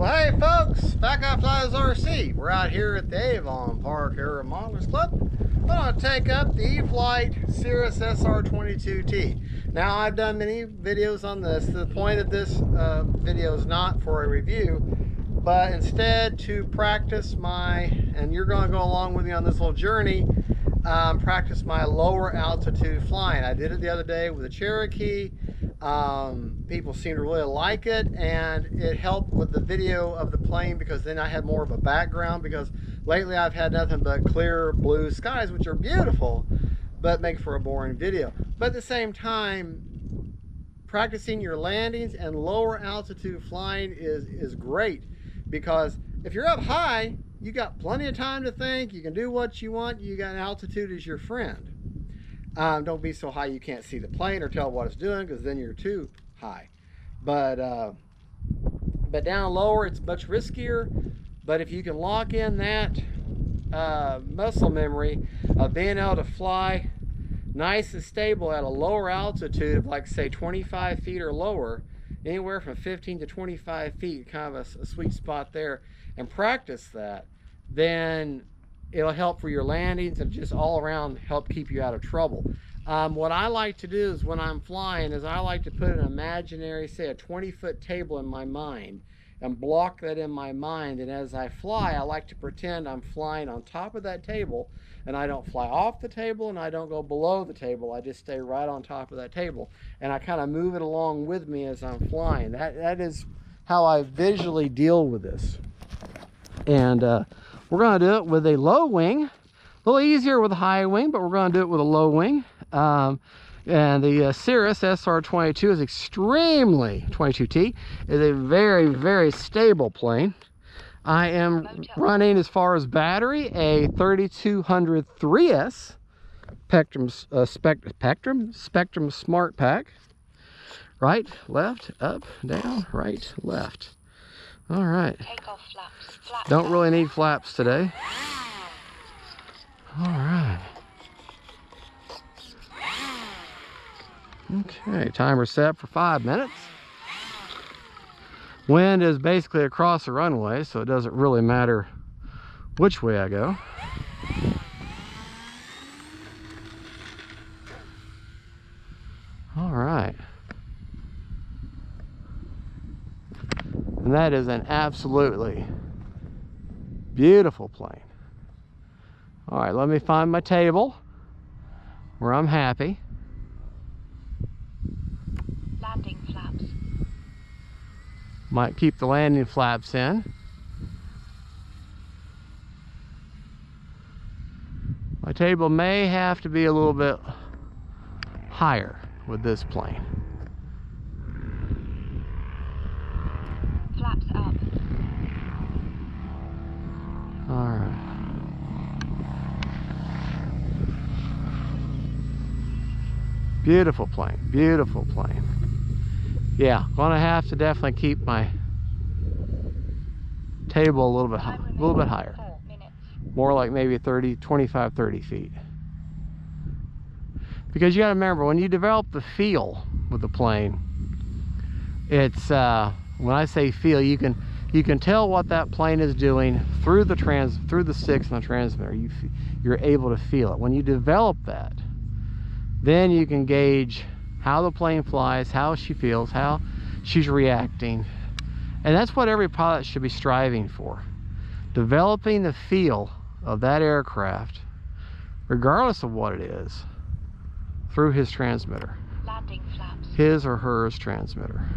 Well, hey folks, back at FGFRC RC. We're out here at the Avon Park Area Modelers Club. I'm going to take up the E-Flite Cirrus SR22T. Now, I've done many videos on this. The point of this video is not for a review, but instead to practice my, and you're going to go along with me on this little journey, practice my lower altitude flying. I did it the other day with a Cherokee. People seem to really like it, and it helped with the video of the plane because then I had more of a background, because lately I've had nothing but clear blue skies, which are beautiful but make for a boring video. But at the same time, practicing your landings and lower altitude flying is great, because if you're up high, you got plenty of time to think, you can do what you want, you got altitude as your friend. Don't be so high you can't see the plane or tell what it's doing, because then you're too high. But down lower it's much riskier. But if you can lock in that muscle memory of being able to fly nice and stable at a lower altitude of, like, say 25 feet or lower, anywhere from 15 to 25 feet, kind of a sweet spot there, and practice that, then it'll help for your landings and just all around help keep you out of trouble. What I like to do is, when I'm flying, is I like to put an imaginary, say a 20-foot table in my mind, and block that in my mind. And as I fly, I like to pretend I'm flying on top of that table, and I don't fly off the table and I don't go below the table. I just stay right on top of that table, and I kind of move it along with me as I'm flying. That is how I visually deal with this. And we're going to do it with a low wing. A little easier with a high wing, but we're going to do it with a low wing. And the Cirrus SR22 is extremely, 22T, is a very, very stable plane. I am running, as far as battery, a 3200 3S Spectrum Smart Pack. Right, left, up, down, right, left. All right. Don't really need flaps today. All right. Okay, timer set for 5 minutes. Wind is basically across the runway, so it doesn't really matter which way I go. All right. And that is an absolutely beautiful plane. All right, let me find my table where I'm happy. Landing flaps. Might keep the landing flaps in. My table may have to be a little bit higher with this plane. Flaps up. All right. Beautiful plane, beautiful plane. Yeah, gonna have to definitely keep my table a little bit higher. 4 minutes. More like maybe 25, 30 feet. Because you gotta remember, when you develop the feel with the plane, it's when I say feel, you can tell what that plane is doing through the sticks and the transmitter. You're able to feel it. When you develop that, then you can gauge how the plane flies, how she feels, how she's reacting. And that's what every pilot should be striving for. Developing the feel of that aircraft, regardless of what it is, through his transmitter. Landing flaps. His or hers transmitter.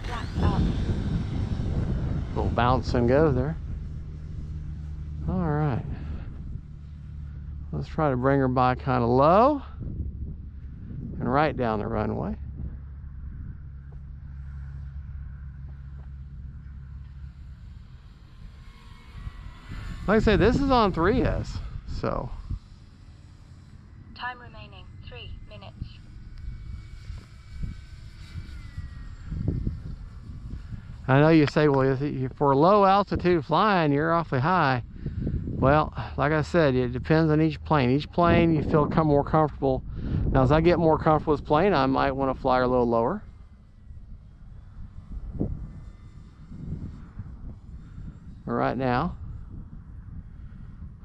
Flaps up. Little bounce and go there. All right. Let's try to bring her by kind of low and right down the runway. Like I said, this is on 3S, so. Time remaining 3 minutes. I know you say, well, for low altitude flying, you're awfully high. Well, like I said, it depends on each plane. Each plane you feel more comfortable Now, as I get more comfortable with this plane, I might want to fly her a little lower. But right now,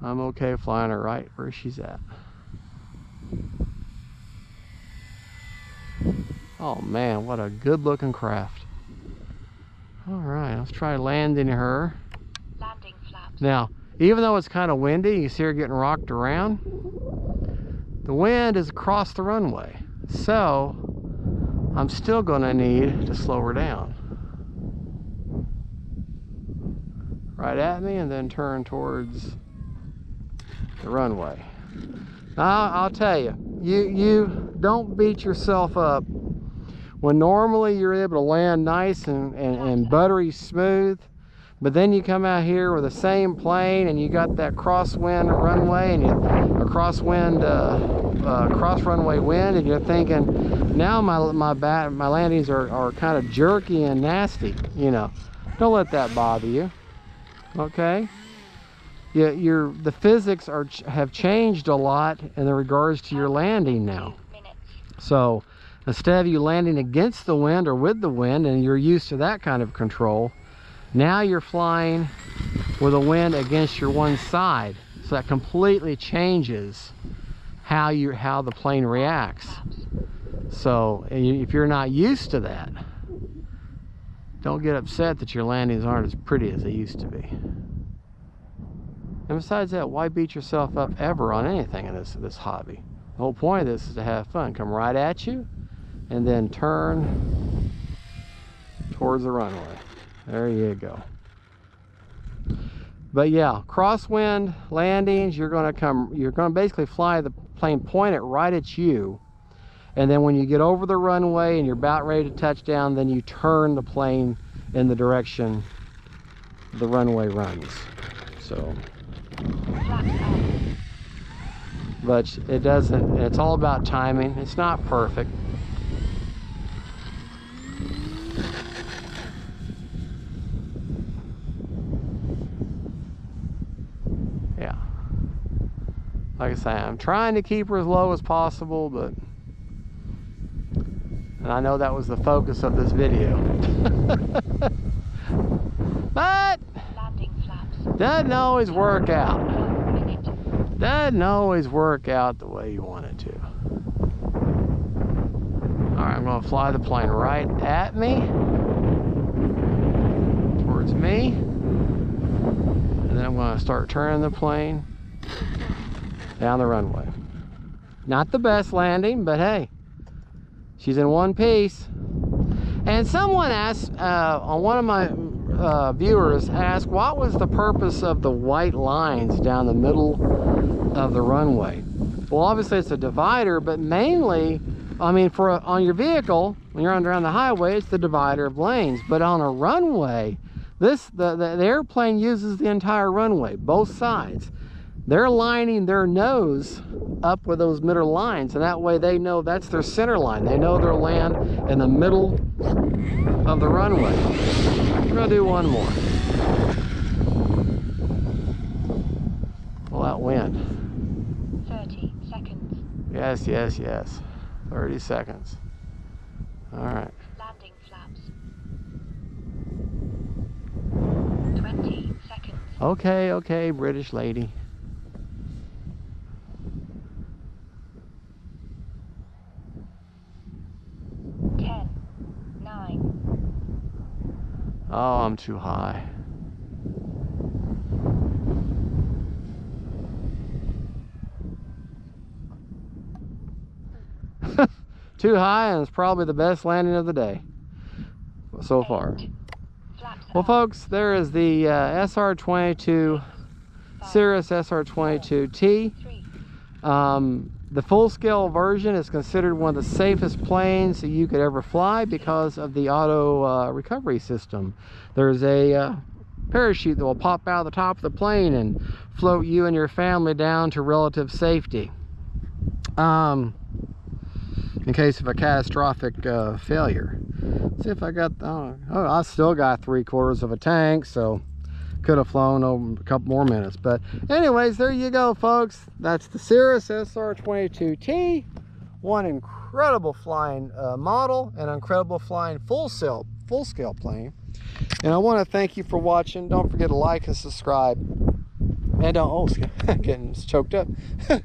I'm okay flying her right where she's at. Oh man, what a good looking craft. All right, let's try landing her. Landing flaps. Now, even though it's kind of windy, you see her getting rocked around. The wind is across the runway, so I'm still going to need to slow her down. Right at me, and then turn towards the runway. Now, I'll tell you, you don't beat yourself up when normally you're able to land nice and buttery smooth, but then you come out here with the same plane and you got that crosswind runway and a cross runway wind, and you're thinking, now my landings are kind of jerky and nasty. You know, don't let that bother you. Okay. Yeah, the physics have changed a lot in regards to your landing now. So instead of you landing against the wind or with the wind, and you're used to that kind of control, now you're flying with a wind against your one side. So that completely changes how the plane reacts. So if you're not used to that, don't get upset that your landings aren't as pretty as they used to be. And besides that, why beat yourself up ever on anything in this hobby? The whole point of this is to have fun. Come right at you and then turn towards the runway. There you go. But yeah, crosswind landings, you're going to basically fly the plane pointed right at you. And then when you get over the runway and you're about ready to touch down, then you turn the plane in the direction the runway runs. So, but it's all about timing. It's not perfect. Yeah. Like I say, I'm trying to keep her as low as possible, and I know that was the focus of this video. But doesn't always work out. Doesn't always work out the way you want it to. Alright, I'm going to fly the plane right at me, towards me, and then I'm going to start turning the plane down the runway. Not the best landing, but hey, she's in one piece. And someone asked, on one of my viewers asked, what was the purpose of the white lines down the middle of the runway? Well, obviously it's a divider, but mainly, I mean, on your vehicle, when you're around the highway, it's the divider of lanes. But on a runway, the airplane uses the entire runway, both sides. They're lining their nose up with those middle lines, and that way they know that's their center line. They know they'll land in the middle of the runway. We're gonna do one more. Pull out wind. 30 seconds. Yes, yes, yes. 30 seconds. All right. Landing flaps. 20 seconds. Okay, okay, British lady. Oh, I'm too high. Too high, and it's probably the best landing of the day so far. Well, folks, there is the SR22 Cirrus SR22T. The full-scale version is considered one of the safest planes that you could ever fly because of the auto recovery system. There's a parachute that will pop out of the top of the plane and float you and your family down to relative safety in case of a catastrophic failure. See if I got, oh, I still got 3/4 of a tank, so could have flown over a couple more minutes. But anyways, there you go, folks. That's the Cirrus SR22T, one incredible flying model, and an incredible flying full-scale plane. And I want to thank you for watching. Don't forget to like and subscribe. And I'm getting choked up.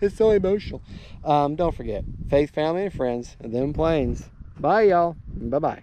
It's so emotional. Don't forget, faith, family, and friends, and them planes. Bye, y'all. Bye-bye.